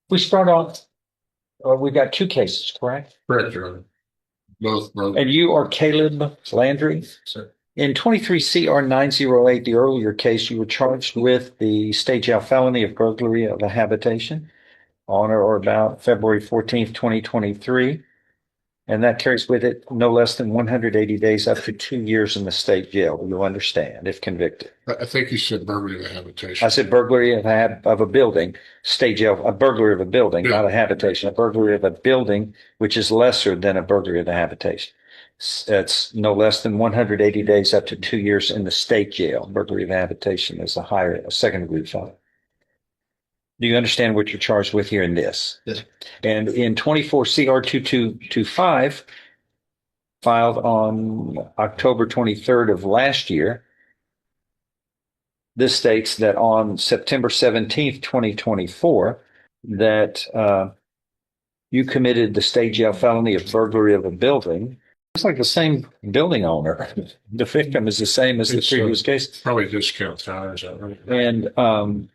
We start off, we've got two cases, correct? Correct, Your Honor. Both. And you are Caleb Landry. Sir. In 23 CR 908, the earlier case, you were charged with the state jail felony of burglary of a habitation on or about February 14th, 2023. And that carries with it no less than 180 days up to 2 years in the state jail. You'll understand if convicted. I think you said burglary of a habitation. I said burglary of a building, state jail, a burglary of a building, Yeah. not a habitation, a burglary of a building, which is lesser than a burglary of the habitation. It's no less than 180 days up to 2 years in the state jail. Burglary of habitation is a second degree felony. Do you understand what you're charged with here in this? Yes. And in 24 CR 2225, filed on October 23rd of last year, this states that on September 17th, 2024, that you committed the state jail felony of burglary of a building. It's like the same building owner. The victim is the same as the previous case. Probably discount tires. And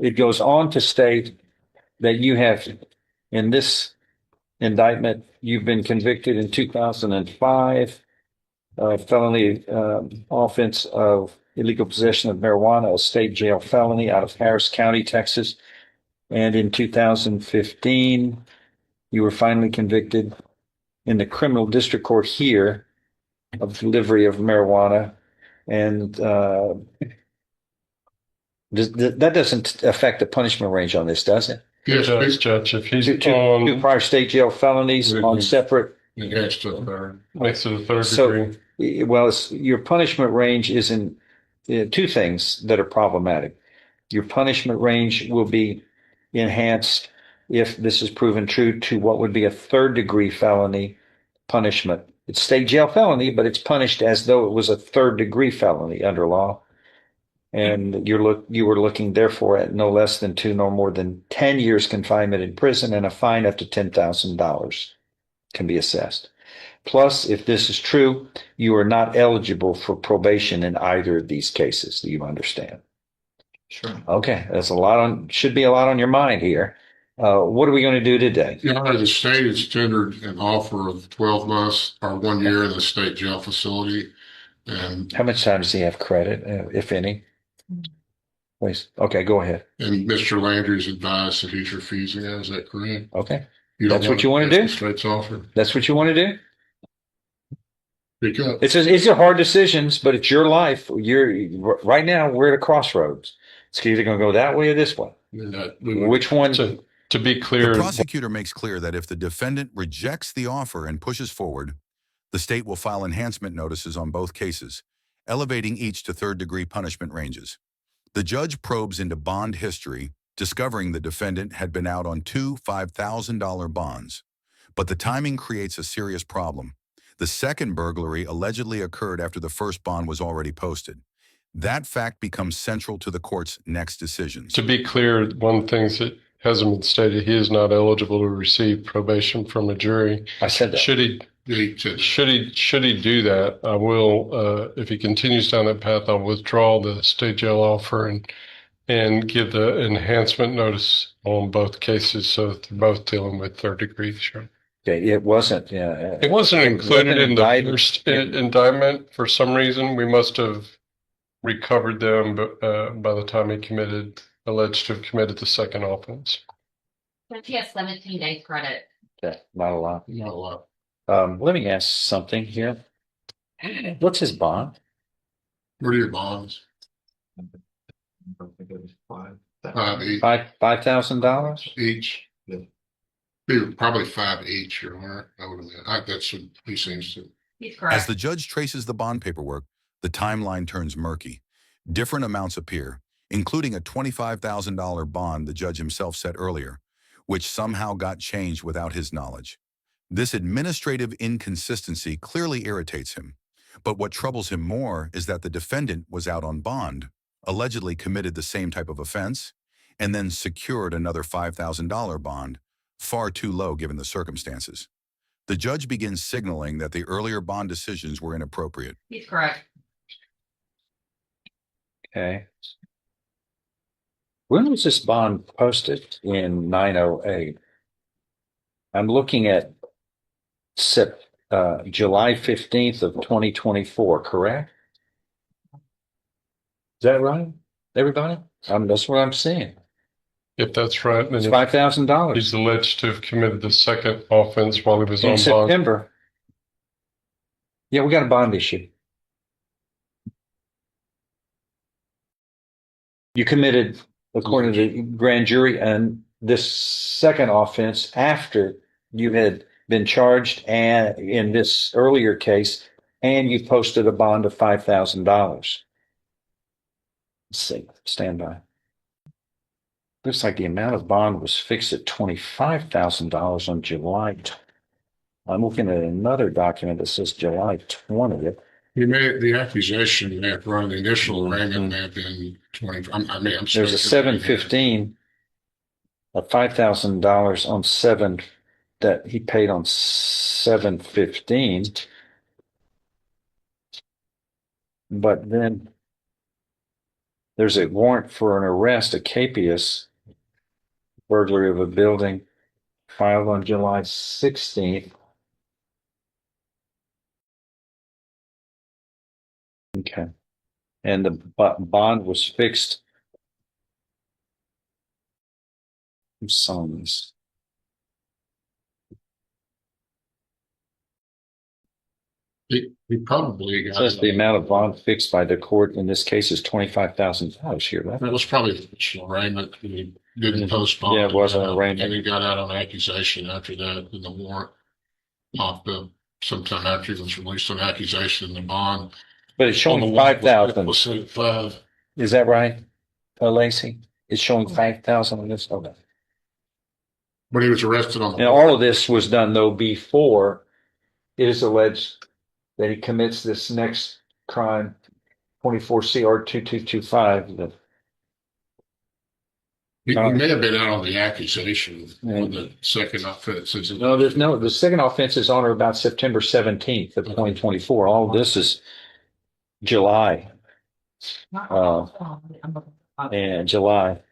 it goes on to state that you have, in this indictment, you've been convicted in 2005, felony offense of illegal possession of marijuana, a state jail felony out of Harris County, Texas. And in 2015, you were finally convicted in the criminal district court here of delivery of marijuana. And that doesn't affect the punishment range on this, does it? Yes, It does, Judge. If he's Two prior state jail felonies on separate. Yes, to the third. makes it a third So, degree. well, your punishment range is in two things that are problematic. Your punishment range will be enhanced if this is proven true to what would be a third degree felony punishment. It's state jail felony, but it's punished as though it was a third degree felony under law. And you were looking therefore at no less than 2 nor more than 10 years confinement in prison, and a fine up to $10,000 can be assessed. Plus, if this is true, you are not eligible for probation in either of these cases. Do you understand? Sure. Okay, should be a lot on your mind here. What are we going to do today? Your Honor, the state has tendered an offer of 12 months or 1 year in the state jail facility. And How much time does he have credit, if any? Please. Okay, go ahead. and Mr. Landry's advised that he's refusing that. Is that correct? Okay, You don't That's what you wanna do? The state's offer. that's what you want to do? Because It's a hard decisions, but it's your life. Right now, we're at a crossroads. It's either going to go that way or this way. Which one? To be clear, The prosecutor makes clear that if the defendant rejects the offer and pushes forward, the state will file enhancement notices on both cases, elevating each to third-degree punishment ranges. The judge probes into bond history, discovering the defendant had been out on two $5,000 bonds. But the timing creates a serious problem. The second burglary allegedly occurred after the first bond was already posted. That fact becomes central to the court's next decisions. to be clear, one thing that hasn't been stated, he is not eligible to receive probation from a jury. I said that. Should he do that, I will, if he continues down that path, I'll withdraw the state jail offer and give the enhancement notice on both cases so that they're both dealing with third degree. Sure. Okay, it wasn't. Yeah, It wasn't included in the indicted. first indictment for some reason. We must have recovered them by the time he alleged to have committed the second offense. But he has 17 days credit. Okay, not a lot. not a lot. Let me ask something here. What's his bond? What are your bonds? Five each. $5,000. Each. Probably 5 each, Your Honor. That's what he seems to. He's As correct. the judge traces the bond paperwork, the timeline turns murky. Different amounts appear, including a $25,000 bond the judge himself set earlier, which somehow got changed without his knowledge. This administrative inconsistency clearly irritates him. But what troubles him more is that the defendant was out on bond, allegedly committed the same type of offense, and then secured another $5,000 bond, far too low given the circumstances. The judge begins signaling that the earlier bond decisions were inappropriate. He's correct. Okay. When was this bond posted? In 908. I'm looking at July 15th of 2024, correct? Is that right, everybody? That's what I'm seeing. If that's right, It's then $5,000 he's alleged to have committed the second offense while he was in on bond. September. Yeah, we got a bond issue. You committed, according to the grand jury, and this second offense after you had been charged and in this earlier case, and you posted a bond of $5,000. Let's see, stand by. Looks like the amount of bond was fixed at $25,000 on July. I'm looking at another document that says July 20th. He made the accusation that run the initial arraignment may have been 20. I'm There's a 715, a $5,000 on 7 that he paid on 715. But then there's a warrant for an arrest, a capias, burglary of a building, filed on July 16th. Okay. And the bond was fixed. Who's selling these? He probably It got says the amount of bond fixed by the court in this case is $25,000 here. that was probably the initial arraignment. He didn't postpone. Yeah, it was an And arraignment. he got out on accusation after that, and the warrant popped up sometime after he was released on accusation in the bond. But it's On the showing warrant was 5,000. set at 5. Is that right, Lacey? It's showing 5,000 on this. Okay. But he was arrested on the And all of this was done though before it is alleged that he commits this next crime, 24 CR 2225. That He may have been out on the accusation on the second offense. the second offense is on or about September 17th of 2024. All of this is July and July.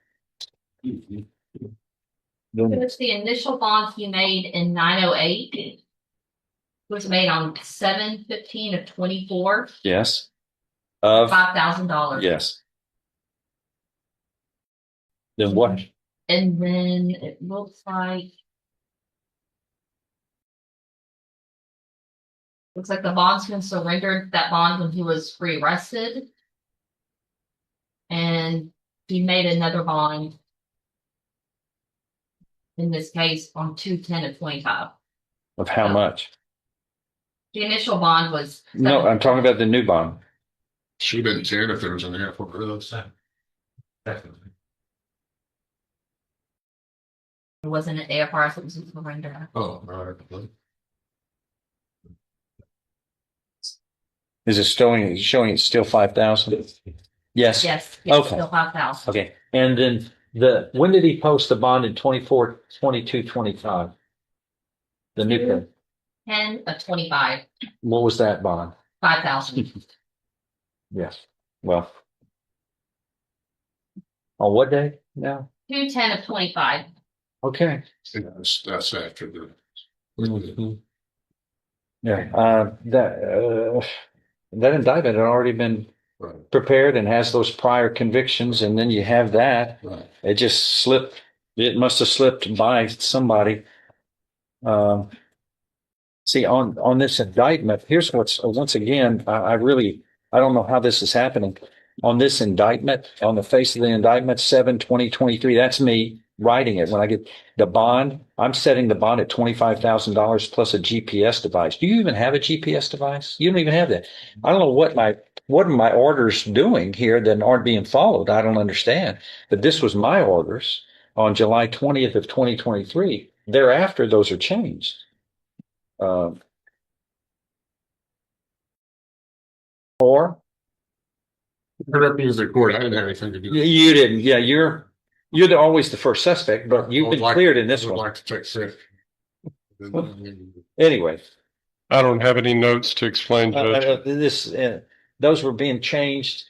It's the initial bond he made in 908. Was made on 7/15 of 24, Yes. Of $5,000. yes. Then what? And then it looks like the bondsman surrendered that bond when he was rearrested. And he made another bond in this case on 2/10 of 25. Of how much? The initial bond was No, I'm talking about the new bond. Should have been 10 if there was an airport. It wasn't an AFR, so it was a surrender. Oh, right. Is it showing it's still 5,000? Yes. Yes, Okay. still 5,000. Okay. And then when did he post the bond in 24, 22, 25? The new thing. 10 of 25, What was that bond? 5,000. Yes. Well, on what day now? 2/10 of 25. Okay. That's after the. Yeah. That indictment had already been Right. prepared and has those prior convictions, and then you have that. Right. It just slipped. It must have slipped by somebody. See, on this indictment, here's what's once again, I don't know how this is happening. On this indictment, on the face of the indictment, 7/20/23, that's me writing it. When I get the bond, I'm setting the bond at $25,000 plus a GPS device. Do you even have a GPS device? You don't even have that. I don't know what are my orders doing here that aren't being followed. I don't understand. But this was my orders on July 20th of 2023. Thereafter, those are changed. Or I represent the court. I didn't have anything to do. you didn't. Yeah, you're always the first suspect, but you've been cleared in this I would one. like to take credit. Anyway, I don't have any notes to explain, Judge. those were being changed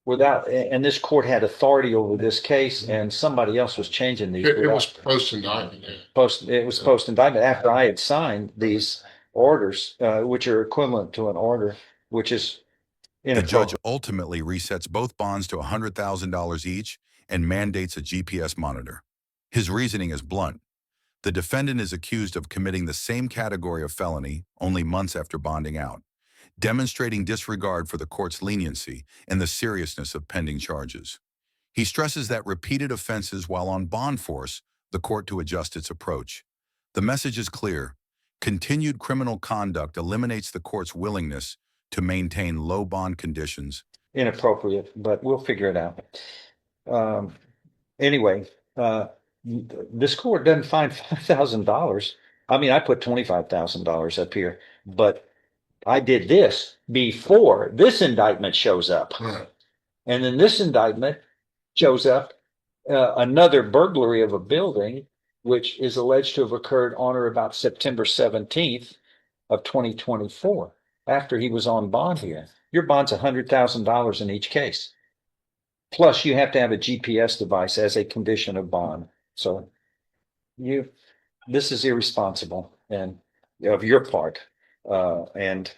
without, and this court had authority over this case, and somebody else was changing these. It was post indictment. Yeah. It was post indictment after I had signed these orders, which are equivalent to an order, which is The judge inappropriate. ultimately resets both bonds to $100,000 each and mandates a GPS monitor. His reasoning is blunt. The defendant is accused of committing the same category of felony only months after bonding out, demonstrating disregard for the court's leniency and the seriousness of pending charges. He stresses that repeated offenses while on bond force the court to adjust its approach. The message is clear. Continued criminal conduct eliminates the court's willingness to maintain low bond conditions. Inappropriate, but we'll figure it out. Anyway, this court doesn't find $5,000. I mean, I put $25,000 up here, but I did this before this indictment shows up. Right. And then this indictment shows up, another burglary of a building, which is alleged to have occurred on or about September 17th of 2024, after he was on bond here. Your bond's $100,000 in each case. Plus, you have to have a GPS device as a condition of bond. So this is irresponsible and of your part. And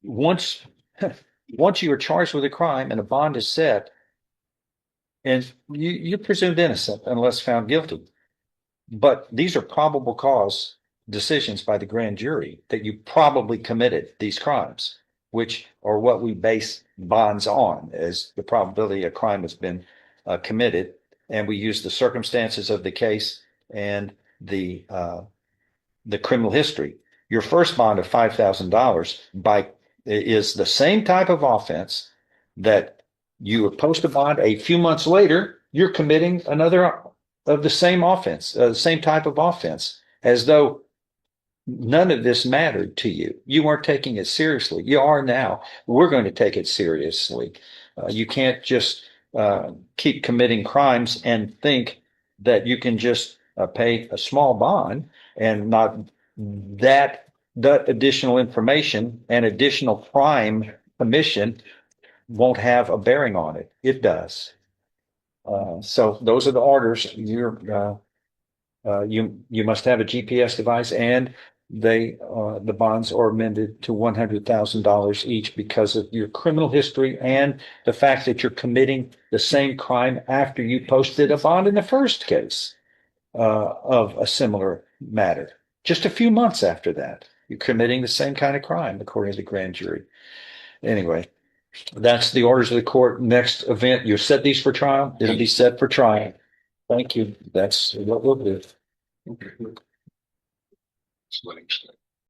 once you are charged with a crime and a bond is set, and you're presumed innocent unless found guilty. But these are probable cause decisions by the grand jury that you probably committed these crimes, which are what we base bonds on, as the probability a crime has been committed. And we use the circumstances of the case and the criminal history. Your first bond of $5,000 is the same type of offense that you post a bond. A few months later, you're committing another of the same offense, the same type of offense, as though none of this mattered to you. You weren't taking it seriously. You are now. We're going to take it seriously. You can't just keep committing crimes and think that you can just pay a small bond and not that additional information and additional crime commission won't have a bearing on it. It does. So those are the orders. You must have a GPS device, and the bonds are amended to $100,000 each because of your criminal history and the fact that you're committing the same crime after you posted a bond in the first case of a similar matter. Just a few months after that, you're committing the same kind of crime, according to the grand jury. Anyway, that's the orders of the court. Next event, you set these for trial. It'll be set for trial. Thank you. That's what we'll do. Okay. That's what he said.